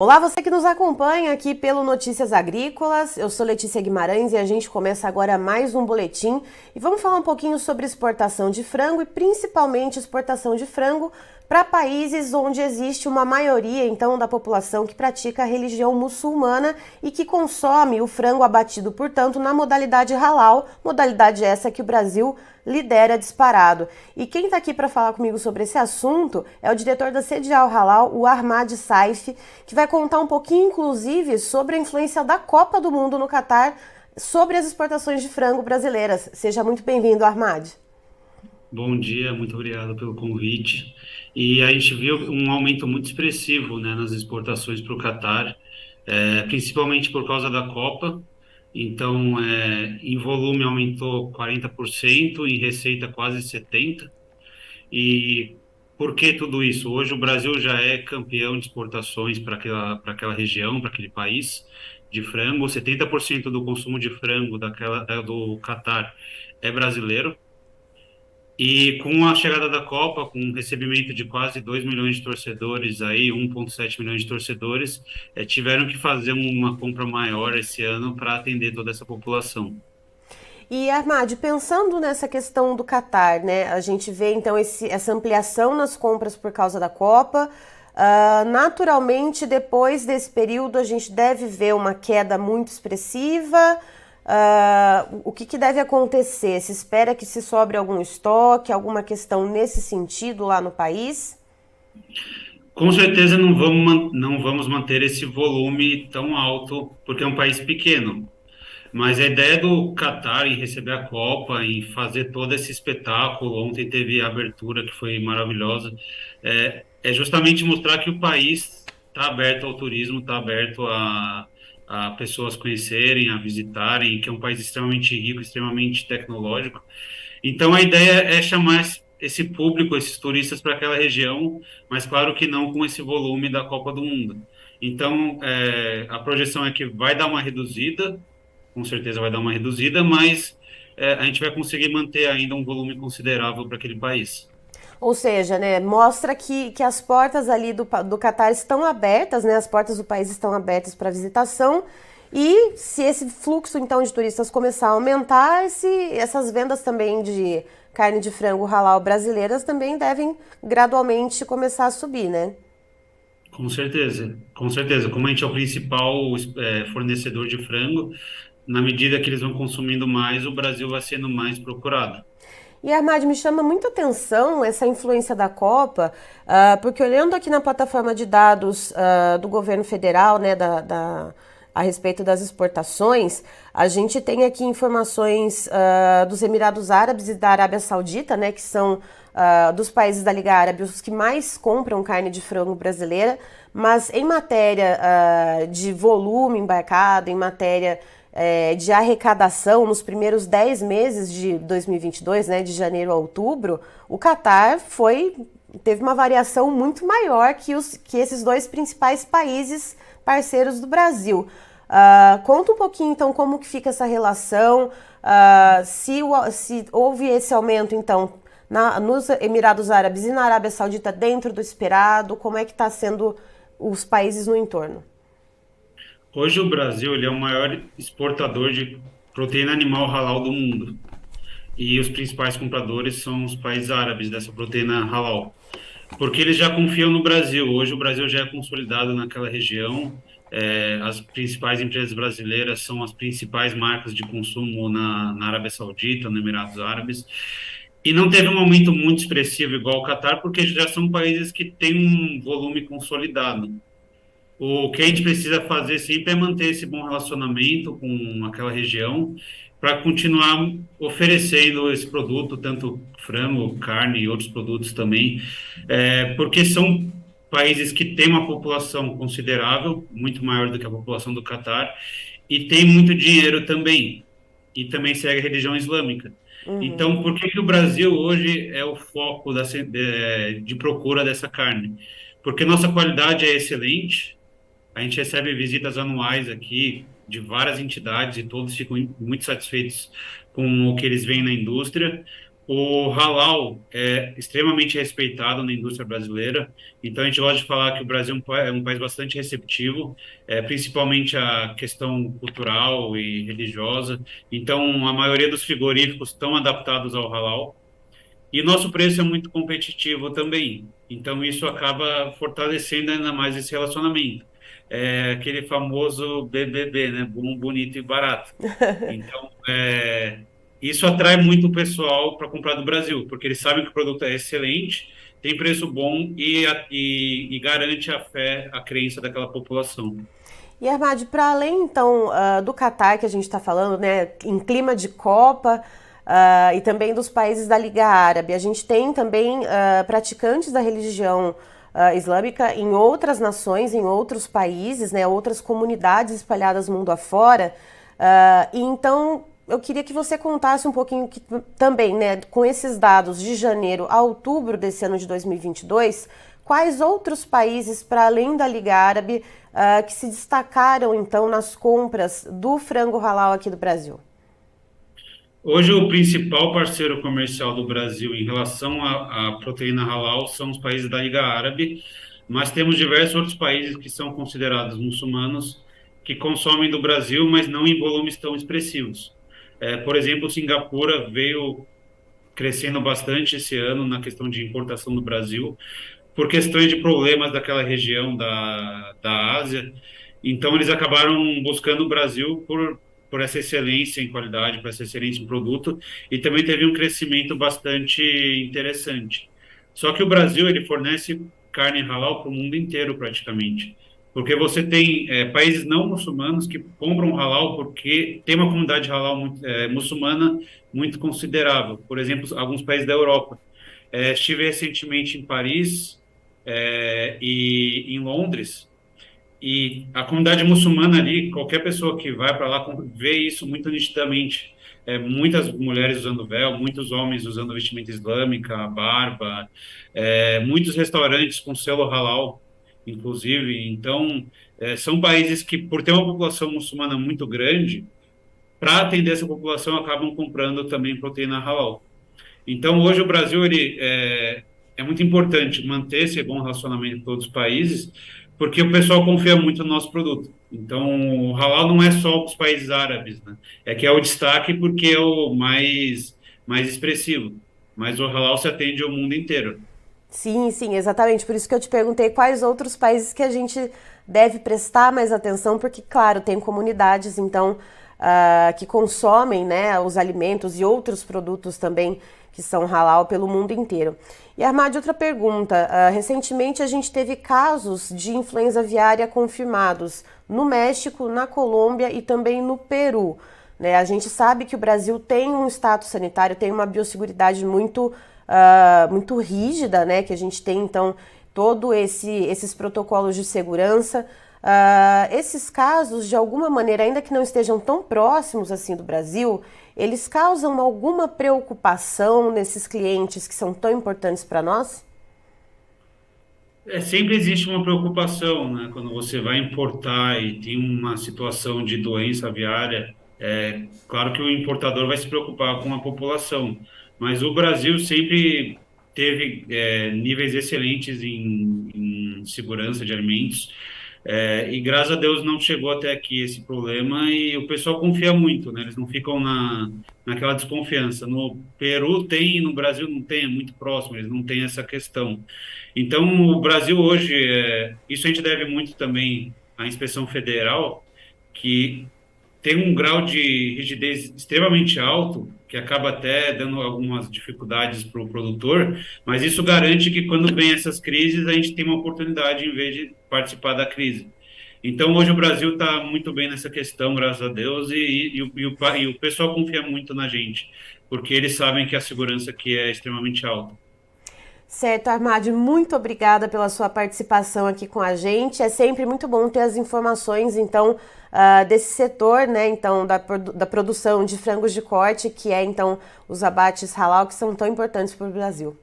Olá, você que nos acompanha aqui pelo Notícias Agrícolas. Eu sou Letícia Guimarães e a gente começa agora mais um boletim e vamos falar um pouquinho sobre exportação de frango e principalmente exportação de frango para países onde existe uma maioria então da população que pratica a religião muçulmana e que consome o frango abatido, portanto, na modalidade halal, modalidade essa que o Brasil lidera disparado. E quem está aqui para falar comigo sobre esse assunto é o diretor da Sede Al Halal, o Ahmad Saif, que vai contar um pouquinho, inclusive, sobre a influência da Copa do Mundo no Catar sobre as exportações de frango brasileiras. Seja muito bem-vindo, Ahmad. Bom dia, muito obrigado pelo convite. E a gente viu um aumento muito expressivo, né, nas exportações para o Catar, principalmente por causa da Copa. Então, em volume aumentou 40%, em receita quase 70%. E por que tudo isso? Hoje o Brasil já é campeão de exportações para aquela região, para aquele país de frango. 70% do consumo de frango do Catar é brasileiro. E com a chegada da Copa, com um recebimento de quase 2 milhões de torcedores, aí 1,7 milhões de torcedores, tiveram que fazer uma compra maior esse ano para atender toda essa população. E, Ahmad, pensando nessa questão do Catar, né? A gente vê então essa ampliação nas compras por causa da Copa. Naturalmente, depois desse período, a gente deve ver uma queda muito expressiva. O que deve acontecer? Se espera que se sobre algum estoque, alguma questão nesse sentido lá no país? Com certeza não vamos manter esse volume tão alto, porque é um país pequeno. Mas a ideia do Catar em receber a Copa, em fazer todo esse espetáculo, ontem teve a abertura que foi maravilhosa, é justamente mostrar que o país está aberto ao turismo, está aberto a pessoas conhecerem, a visitarem, que é um país extremamente rico, extremamente tecnológico. Então a ideia é chamar esse público, esses turistas para aquela região, mas claro que não com esse volume da Copa do Mundo. Então, a projeção é que vai dar uma reduzida, com certeza vai dar uma reduzida, mas a gente vai conseguir manter ainda um volume considerável para aquele país. Ou seja, né, mostra que as portas ali do Catar estão abertas, né, as portas do país estão abertas para visitação. E se esse fluxo então de turistas começar a aumentar, essas vendas também de carne de frango halal brasileiras também devem gradualmente começar a subir, né? Com certeza, com certeza. Como a gente é o principal fornecedor de frango, na medida que eles vão consumindo mais, o Brasil vai sendo mais procurado. E Armad, me chama muita atenção essa influência da Copa, porque olhando aqui na plataforma de dados do governo federal, né, a respeito das exportações, a gente tem aqui informações dos Emirados Árabes e da Arábia Saudita, né, que são dos países da Liga Árabe os que mais compram carne de frango brasileira, mas em matéria de volume embarcado, em matéria de arrecadação nos primeiros 10 meses de 2022, né, de janeiro a outubro, o Catar teve uma variação muito maior que esses dois principais países parceiros do Brasil. Conta um pouquinho, então, como que fica essa relação, se houve esse aumento, então, nos Emirados Árabes e na Arábia Saudita dentro do esperado, como é que está sendo os países no entorno? Hoje o Brasil ele é o maior exportador de proteína animal halal do mundo. E os principais compradores são os países árabes dessa proteína halal, porque eles já confiam no Brasil. Hoje o Brasil já é consolidado naquela região. As principais empresas brasileiras são as principais marcas de consumo na Arábia Saudita, nos Emirados Árabes. E não teve um aumento muito expressivo igual o Catar, porque já são países que têm um volume consolidado. O que a gente precisa fazer sempre é manter esse bom relacionamento com aquela região para continuar oferecendo esse produto, tanto frango, carne e outros produtos também, porque são países que têm uma população considerável, muito maior do que a população do Catar, e tem muito dinheiro também, e também segue a religião islâmica. Então, por que que o Brasil hoje é o foco de procura dessa carne? Porque nossa qualidade é excelente, a gente recebe visitas anuais aqui de várias entidades e todos ficam muito satisfeitos com o que eles veem na indústria. O halal é extremamente respeitado na indústria brasileira, então a gente gosta de falar que o Brasil é um país bastante receptivo, principalmente a questão cultural e religiosa. Então, a maioria dos frigoríficos estão adaptados ao halal e nosso preço é muito competitivo também. Então, isso acaba fortalecendo ainda mais esse relacionamento. É aquele famoso BBB, né? Bom, bonito e barato. Então, isso atrai muito o pessoal para comprar do Brasil, porque eles sabem que o produto é excelente, tem preço bom e garante a fé, a crença daquela população. E Armad, para além então do Catar que a gente está falando, né, em clima de Copa e também dos países da Liga Árabe, a gente tem também praticantes da religião islâmica em outras nações, em outros países, né, outras comunidades espalhadas mundo afora. E então eu queria que você contasse um pouquinho também, né, com esses dados de janeiro a outubro desse ano de 2022, quais outros países, para além da Liga Árabe, que se destacaram então nas compras do frango halal aqui do Brasil? Hoje, o principal parceiro comercial do Brasil em relação à proteína halal são os países da Liga Árabe, mas temos diversos outros países que são considerados muçulmanos que consomem do Brasil, mas não em volumes tão expressivos. Por exemplo, Singapura veio crescendo bastante esse ano na questão de importação do Brasil, por questões de problemas daquela região da Ásia. Então, eles acabaram buscando o Brasil por essa excelência em qualidade, por essa excelência em produto, e também teve um crescimento bastante interessante. Só que o Brasil, ele fornece carne halal para o mundo inteiro, praticamente. Porque você tem países não muçulmanos que compram halal porque tem uma comunidade halal muçulmana muito considerável. Por exemplo, alguns países da Europa. Estive recentemente em Paris, e em Londres, e a comunidade muçulmana ali, qualquer pessoa que vai para lá vê isso muito nitidamente. Muitas mulheres usando véu, muitos homens usando vestimenta islâmica, barba, muitos restaurantes com selo halal, inclusive. Então, são países que, por ter uma população muçulmana muito grande, para atender essa população, acabam comprando também proteína halal. Então, hoje o Brasil é muito importante manter esse bom relacionamento com todos os países, porque o pessoal confia muito no nosso produto. Então, o halal não é só os países árabes, né? É que é o destaque porque é o mais expressivo. Mas o halal se atende ao mundo inteiro. Sim, sim, exatamente. Por isso que eu te perguntei quais outros países que a gente deve prestar mais atenção, porque, claro, tem comunidades, então, que consomem, né, os alimentos e outros produtos também que são halal pelo mundo inteiro. E, Armad, outra pergunta. Recentemente a gente teve casos de influenza aviária confirmados no México, na Colômbia e também no Peru. Né? A gente sabe que o Brasil tem um status sanitário, tem uma biosseguridade muito rígida, né? Que a gente tem, então, todos esses protocolos de segurança. Esses casos, de alguma maneira, ainda que não estejam tão próximos assim do Brasil, eles causam alguma preocupação nesses clientes que são tão importantes para nós? Sempre existe uma preocupação, né? Quando você vai importar e tem uma situação de doença aviária, claro que o importador vai se preocupar com a população, mas o Brasil sempre teve níveis excelentes em segurança de alimentos, e graças a Deus não chegou até aqui esse problema e o pessoal confia muito, né? Eles não ficam naquela desconfiança. No Peru tem, no Brasil não tem, é muito próximo, eles não têm essa questão. Então, o Brasil hoje, isso a gente deve muito também à inspeção federal, que tem um grau de rigidez extremamente alto, que acaba até dando algumas dificuldades para o produtor, mas isso garante que quando vem essas crises, a gente tem uma oportunidade em vez de participar da crise. Então, hoje o Brasil está muito bem nessa questão, graças a Deus, e o pessoal confia muito na gente, porque eles sabem que a segurança aqui é extremamente alta. Certo, Armad, muito obrigada pela sua participação aqui com a gente. É sempre muito bom ter as informações, então, desse setor, né, então, da produção de frangos de corte, que é, então, os abates halal, que são tão importantes para o Brasil.